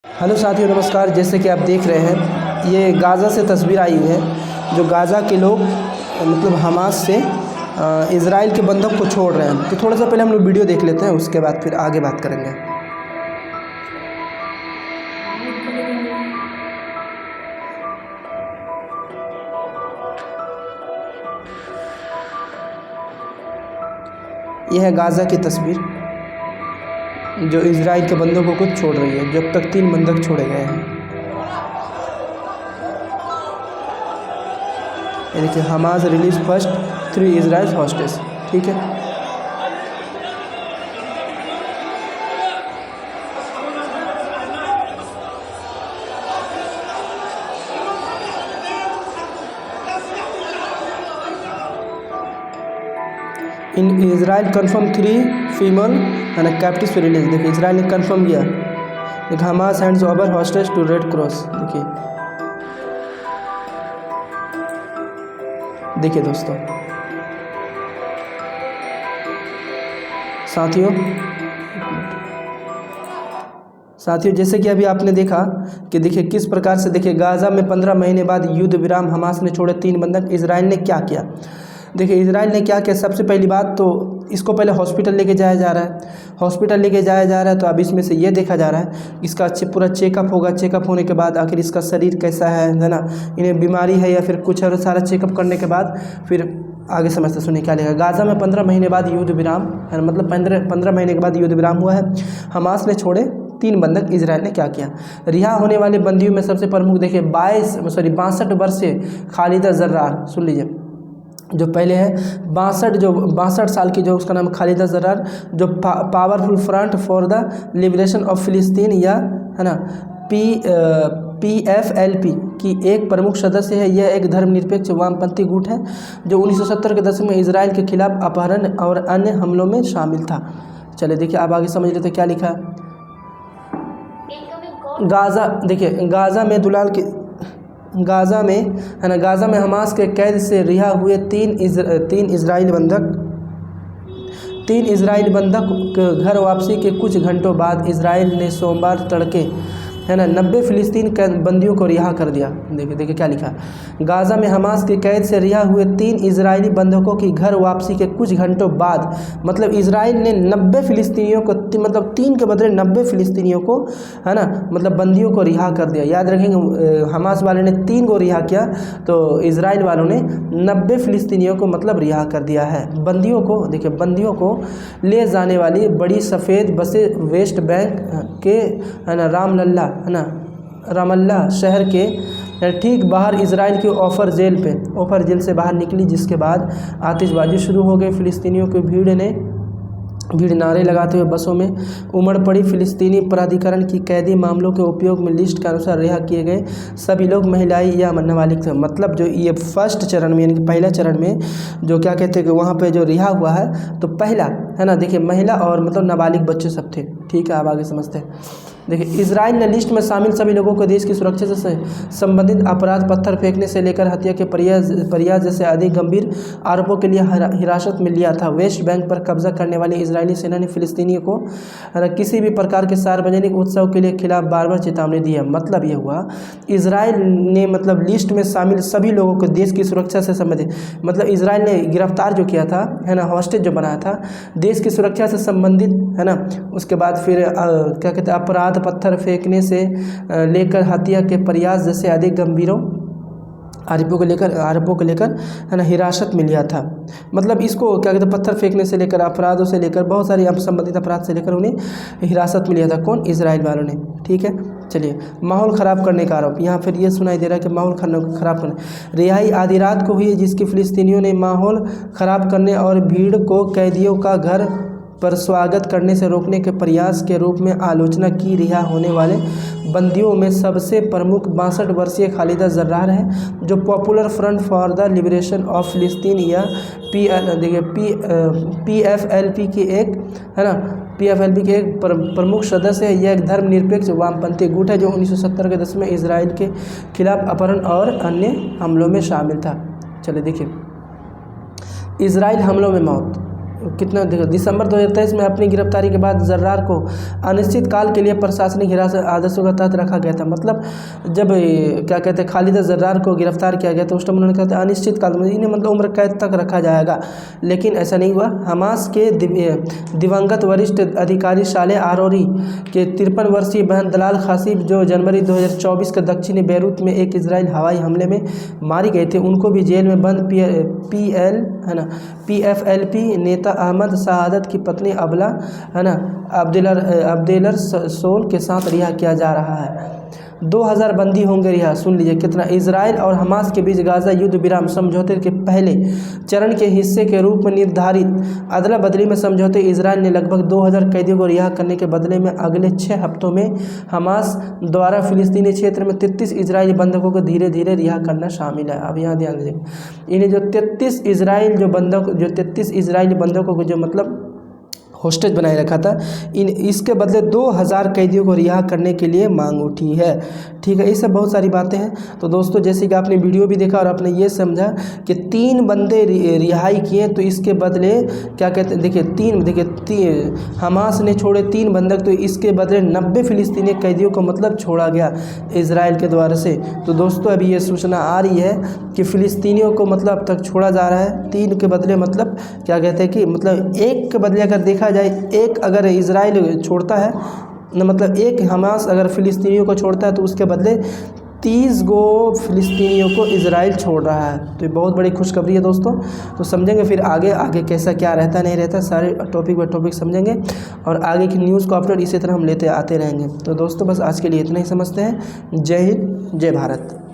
Hello साथियों, नमस्कार। जैसे कि आप देख रहे हैं, ये गाज़ा से तस्वीर आई हुई है, जो गाज़ा के लोग मतलब हमास से इज़राइल के बंधक को छोड़ रहे हैं। तो थोड़ा सा पहले हम लोग वीडियो देख लेते हैं, उसके बाद फिर आगे बात करेंगे। यह है गाज़ा की तस्वीर, जो इज़राइल के बंधकों को छोड़ रही है। जब तक 3 बंधक छोड़े गए हैं। ये देखिए, Hamas release first 3 Israel hostage. ठीक है, in Israel confirm 3 female and captives release. देखिए, इज़राइल ने कन्फर्म किया। देखिए, Hamas hands over hostage to Red Cross. देखिए दोस्तों, साथियों जैसे कि अभी आपने देखा कि देखिए किस प्रकार से, देखिए गाज़ा में 15 महीने बाद युद्ध विराम हमास ने छोड़े 3 बंधक। इज़राइल ने क्या किया? देखिए इज़राइल ने क्या किया। सबसे पहली बात तो इसको पहले हॉस्पिटल लेके जाया जा रहा है। हॉस्पिटल लेके जाया जा रहा है तो अब इसमें से ये देखा जा रहा है, इसका पूरा चेकअप होगा। चेकअप होने के बाद आखिर इसका शरीर कैसा है ना, इन्हें बीमारी है या फिर कुछ और, सारा चेकअप करने के बाद फिर आगे समझते सुनिए क्या लिखा। गाज़ा में 15 महीने बाद युद्ध विराम है, मतलब 15 महीने के बाद युद्ध विराम हुआ है। हमास ने छोड़े 3 बंधक। इजराइल ने क्या किया? रिहा होने वाले बंदियों में सबसे प्रमुख देखिए 62 वर्षीय खालिदा जर्रार। सुन लीजिए, जो पहले है 62 साल की, जो उसका नाम खालिदा जर्रार, जो powerful front for the liberation of फिलिस्तीन या है ना PFLP की एक प्रमुख सदस्य है। यह एक धर्मनिरपेक्ष वामपंथी गुट है जो 1970 के दशक में इजराइल के खिलाफ अपहरण और अन्य हमलों में शामिल था। चलिए देखिए, आप आगे समझ लेते क्या लिखा है। गाज़ा, देखिए गाज़ा में दुलाल के गाज़ा में है ना, गाज़ा में हमास के कैद से रिहा हुए 3 इजराइली बंधक घर वापसी के कुछ घंटों बाद इजराइल ने सोमवार तड़के है ना 90 फिलिस्तीन बंदियों को रिहा कर दिया। देखिए क्या लिखा। गाज़ा में हमास के कैद से रिहा हुए 3 इजरायली बंधकों की घर वापसी के कुछ घंटों बाद, मतलब इजराइल ने 90 फिलिस्तीनियों को, मतलब 3 के बदले 90 फिलिस्तीनियों को है ना, मतलब बंदियों को रिहा कर दिया। याद रखेंगे, हमास वाले ने 3 को रिहा किया तो इजराइल वालों ने 90 फिलिस्तीनियों को मतलब रिहा कर दिया है। बंदियों को देखिए, बंदियों को ले जाने वाली बड़ी सफ़ेद बसें वेस्ट बैंक के है ना रामल्ला शहर के ठीक बाहर इजराइल के ओफर जेल से बाहर निकली, जिसके बाद आतिशबाजी शुरू हो गई। फिलिस्तीनियों की भीड़ नारे लगाते हुए बसों में उमड़ पड़ी। फिलिस्तीनी प्राधिकरण की कैदी मामलों के उपयोग में लिस्ट के अनुसार रिहा किए गए सभी लोग महिलाएं या नाबालिग थे। मतलब जो ये फर्स्ट चरण में, यानी कि पहला चरण में जो क्या कहते हैं कि वहाँ पे जो रिहा हुआ है, तो पहला है ना, देखिए महिला और मतलब नाबालिग बच्चे सब थे। ठीक है, आप आगे समझते हैं। देखिए, इजराइल ने लिस्ट में शामिल सभी लोगों को देश की सुरक्षा से संबंधित अपराध, पत्थर फेंकने से लेकर हत्या के प्रयास जैसे अधिक गंभीर आरोपों के लिए हिरासत में लिया था। वेस्ट बैंक पर कब्जा करने वाली इजरायली सेना ने फिलिस्तीनियों को किसी भी प्रकार के सार्वजनिक उत्सव के लिए खिलाफ बार-बार चेतावनी दी है। मतलब ये हुआ, इजराइल ने मतलब लिस्ट में शामिल सभी लोगों को देश की सुरक्षा से संबंधित, मतलब इजराइल ने गिरफ्तार जो किया था है ना, हॉस्टेज जो बनाया था, देश की सुरक्षा से संबंधित है ना। उसके बाद फिर क्या कहते हैं, अपराध, पत्थर फेंकने से लेकर हत्या के प्रयास जैसे अधिक गंभीरों आरोपों को लेकर है ना हिरासत में लिया था। मतलब इसको क्या कहते हैं, पत्थर फेंकने से लेकर, अपराधों से लेकर, बहुत सारे संबंधित अपराध से लेकर उन्हें हिरासत में लिया था। कौन? इजराइल वालों ने। ठीक है, चलिए। माहौल ख़राब करने का आरोप, यहाँ फिर ये सुनाई दे रहा है कि माहौल ख़राब करने। रिहाई आधी रात को हुई, जिसकी फिलिस्तीनियों ने माहौल ख़राब करने और भीड़ को कैदियों का घर पर स्वागत करने से रोकने के प्रयास के रूप में आलोचना की। रिहा होने वाले बंदियों में सबसे प्रमुख 62 वर्षीय खालिदा जर्रार है, जो popular front for the liberation of फिलिस्तीन या PFLP की एक प्रमुख सदस्य है। यह एक धर्मनिरपेक्ष वामपंथी गुट है जो 1970 के दशक में इजराइल के खिलाफ अपहरण और अन्य हमलों में शामिल था। चलिए देखिए, इजराइल हमलों में मौत, कितना दिसंबर 2023 में अपनी गिरफ्तारी के बाद जर्रार को अनिश्चित काल के लिए प्रशासनिक हिरासत आदेशों के तहत रखा गया था। मतलब जब क्या कहते हैं खालिद जर्रार को गिरफ्तार किया गया तो उस टाइम उन्होंने कहते हैं अनिश्चित काल में, इन्हें मतलब उम्र कैद तक रखा जाएगा, लेकिन ऐसा नहीं हुआ। हमास के दिवंगत वरिष्ठ अधिकारी सालेह आरोरी के 53 वर्षीय बहन दलाल खासिब जो जनवरी 2024 के दक्षिणी बैरूत में एक इजराइल हवाई हमले में मारी गए थे, उनको भी जेल में बंद PFLP नेता अहमद शहादत की पत्नी अबला है ना अब्देलर सोल के साथ रिहा किया जा रहा है। 2000 बंदी होंगे रिहा। सुन लीजिए कितना। इजराइल और हमास के बीच गाजा युद्ध विराम समझौते के पहले चरण के हिस्से के रूप में निर्धारित अदला बदली में समझौते इजराइल ने लगभग 2000 कैदियों को रिहा करने के बदले में अगले 6 हफ्तों में हमास द्वारा फिलिस्तीनी क्षेत्र में 33 इजरायली बंधकों को धीरे धीरे रिहा करना शामिल है। अब यहाँ ध्यान दीजिए, इन्हें जो 33 इजराइली बंधकों को जो मतलब होस्टेज बनाए रखा था, इसके बदले 2000 कैदियों को रिहा करने के लिए मांग उठी है। ठीक है, ये सब बहुत सारी बातें हैं। तो दोस्तों जैसे कि आपने वीडियो भी देखा और आपने ये समझा कि 3 बंदे रिहाई किए, तो इसके बदले क्या कहते हैं, देखिए हमास ने छोड़े 3 बंधक, तो इसके बदले 90 फिलिस्तीनी कैदियों को मतलब छोड़ा गया इजराइल के द्वारा से। तो दोस्तों अभी ये सूचना आ रही है कि फ़िलिस्तीनियों को मतलब अब तक छोड़ा जा रहा है 3 के बदले, मतलब क्या कहते हैं कि मतलब 1 के बदले अगर देखा जाए, 1 अगर इजराइल छोड़ता है न, मतलब 1 हमास अगर फ़िलिस्तीनियों को छोड़ता है तो उसके बदले 30 गो फिलिस्तीनियों को इजराइल छोड़ रहा है। तो ये बहुत बड़ी खुशखबरी है दोस्तों। तो समझेंगे फिर आगे कैसा क्या रहता नहीं रहता, सारे टॉपिक बाय टॉपिक समझेंगे और आगे की न्यूज़ को अपलोड इसी तरह हम लेते आते रहेंगे। तो दोस्तों बस आज के लिए इतना ही समझते हैं। जय हिंद, जय भारत।